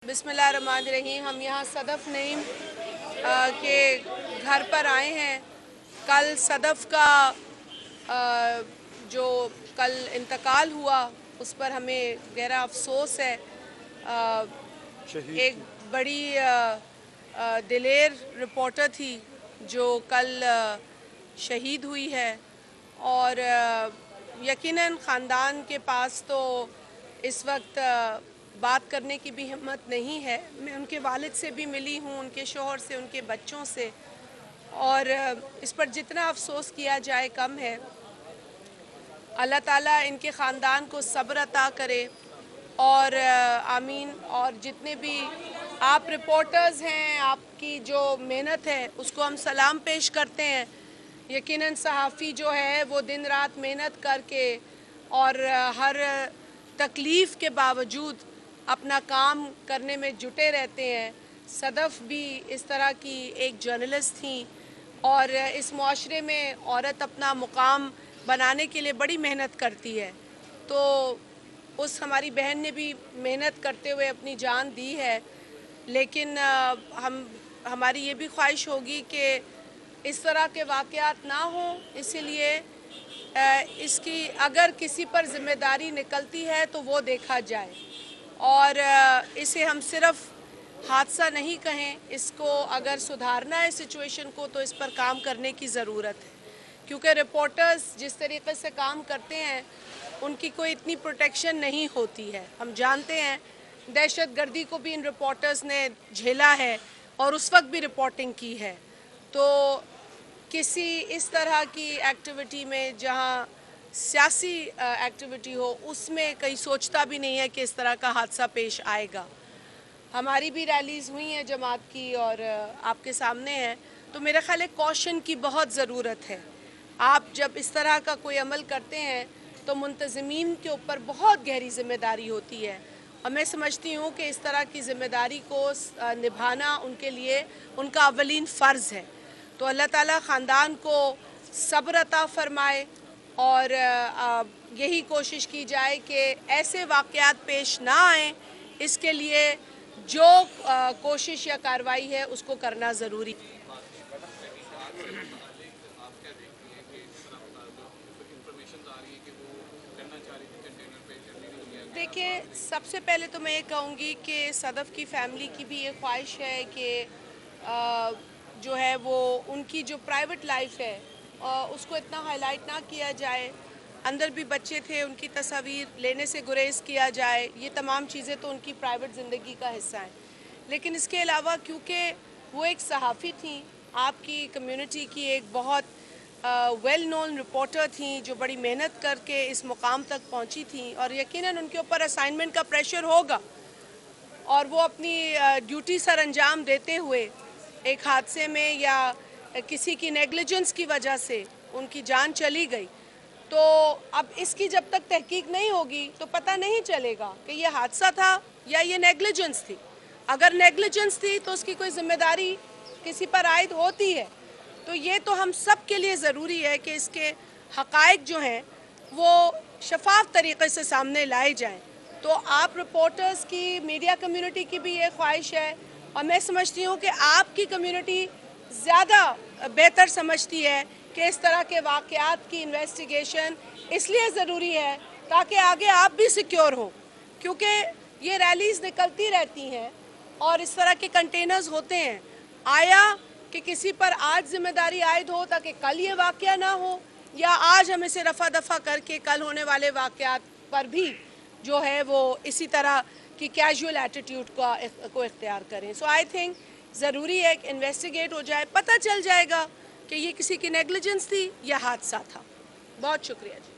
बिस्मिल्लाहिर्रहमानिर्रहीम। हम यहाँ सदफ़ नईम के घर पर आए हैं। कल सदफ़ का जो कल इंतकाल हुआ उस पर हमें गहरा अफसोस है। एक बड़ी दिलेर रिपोर्टर थी जो कल शहीद हुई है और यकीनन ख़ानदान के पास तो इस वक्त बात करने की भी हिम्मत नहीं है। मैं उनके वालिद से भी मिली हूँ, उनके शोहर से, उनके बच्चों से, और इस पर जितना अफसोस किया जाए कम है। अल्लाह ताला इनके ख़ानदान को सब्र अता करे और आमीन। और जितने भी आप रिपोर्टर्स हैं, आपकी जो मेहनत है उसको हम सलाम पेश करते हैं। यकीनन सहाफ़ी जो है वो दिन रात मेहनत करके और हर तकलीफ़ के बावजूद अपना काम करने में जुटे रहते हैं। सदफ़ भी इस तरह की एक जर्नलिस्ट थी और इस मुआशरे में औरत अपना मुकाम बनाने के लिए बड़ी मेहनत करती है। तो उस हमारी बहन ने भी मेहनत करते हुए अपनी जान दी है, लेकिन हमारी ये भी ख्वाहिश होगी कि इस तरह के वाक़यात ना हों। इसीलिए इसकी अगर किसी पर ज़िम्मेदारी निकलती है तो वो देखा जाए और इसे हम सिर्फ़ हादसा नहीं कहें। इसको अगर सुधारना है सिचुएशन को तो इस पर काम करने की ज़रूरत है, क्योंकि रिपोर्टर्स जिस तरीके से काम करते हैं उनकी कोई इतनी प्रोटेक्शन नहीं होती है। हम जानते हैं दहशत गर्दी को भी इन रिपोर्टर्स ने झेला है और उस वक्त भी रिपोर्टिंग की है। तो किसी इस तरह की एक्टिविटी में जहां सियासी एक्टिविटी हो उसमें कहीं सोचता भी नहीं है कि इस तरह का हादसा पेश आएगा। हमारी भी रैलीज़ हुई हैं जमात की और आपके सामने है, तो मेरा ख्याल है कॉशन की बहुत ज़रूरत है। आप जब इस तरह का कोई अमल करते हैं तो मुंतज़मीन के ऊपर बहुत गहरी ज़िम्मेदारी होती है और मैं समझती हूँ कि इस तरह की ज़िम्मेदारी को निभाना उनके लिए उनका अवलीन फ़र्ज़ है। तो अल्लाह ताला ख़ानदान को सब्र अता फ़रमाए और यही कोशिश की जाए कि ऐसे वाक़यात पेश ना आएँ। इसके लिए जो कोशिश या कार्रवाई है उसको करना ज़रूरी है। देखिए, सबसे पहले तो मैं ये कहूँगी कि सदफ़ की फ़ैमिली की भी ये ख्वाहिश है कि जो है वो उनकी जो प्राइवेट लाइफ है उसको इतना हाईलाइट ना किया जाए। अंदर भी बच्चे थे, उनकी तस्वीर लेने से गुरेज़ किया जाए। ये तमाम चीज़ें तो उनकी प्राइवेट ज़िंदगी का हिस्सा हैं, लेकिन इसके अलावा क्योंकि वो एक सहाफ़ी थी, आपकी कम्युनिटी की एक बहुत वेल नोन रिपोर्टर थी जो बड़ी मेहनत करके इस मुकाम तक पहुंची थी और यकीनन उनके ऊपर असाइनमेंट का प्रेशर होगा और वो अपनी ड्यूटी सर अंजाम देते हुए एक हादसे में या किसी की नेग्लिजेंस की वजह से उनकी जान चली गई। तो अब इसकी जब तक तहकीक नहीं होगी तो पता नहीं चलेगा कि ये हादसा था या ये नेग्लिजेंस थी। अगर नेग्लिजेंस थी तो उसकी कोई ज़िम्मेदारी किसी पर आयद होती है। तो ये तो हम सब के लिए ज़रूरी है कि इसके हक़ाइक़ जो हैं वो शफाफ तरीक़े से सामने लाए जाएं। तो आप रिपोर्टर्स की, मीडिया कम्युनिटी की भी ये ख्वाहिश है और मैं समझती हूँ कि आपकी कम्युनिटी ज़्यादा बेहतर समझती है कि इस तरह के वाक़यात की इन्वेस्टिगेशन इसलिए ज़रूरी है ताकि आगे आप भी सिक्योर हों, क्योंकि ये रैलीज़ निकलती रहती हैं और इस तरह के कंटेनर्स होते हैं। आया कि किसी पर आज ज़िम्मेदारी आयद हो ताकि कल ये वाक़या ना हो, या आज हम इसे रफ़ा दफ़ा करके कल होने वाले वाक़यात पर भी जो है वो इसी तरह की कैजुअल एटीट्यूड को इख्तियार करें। सो आई थिंक ज़रूरी है कि इन्वेस्टिगेट हो जाए, पता चल जाएगा कि ये किसी की नेग्लिजेंस थी या हादसा था। बहुत शुक्रिया जी।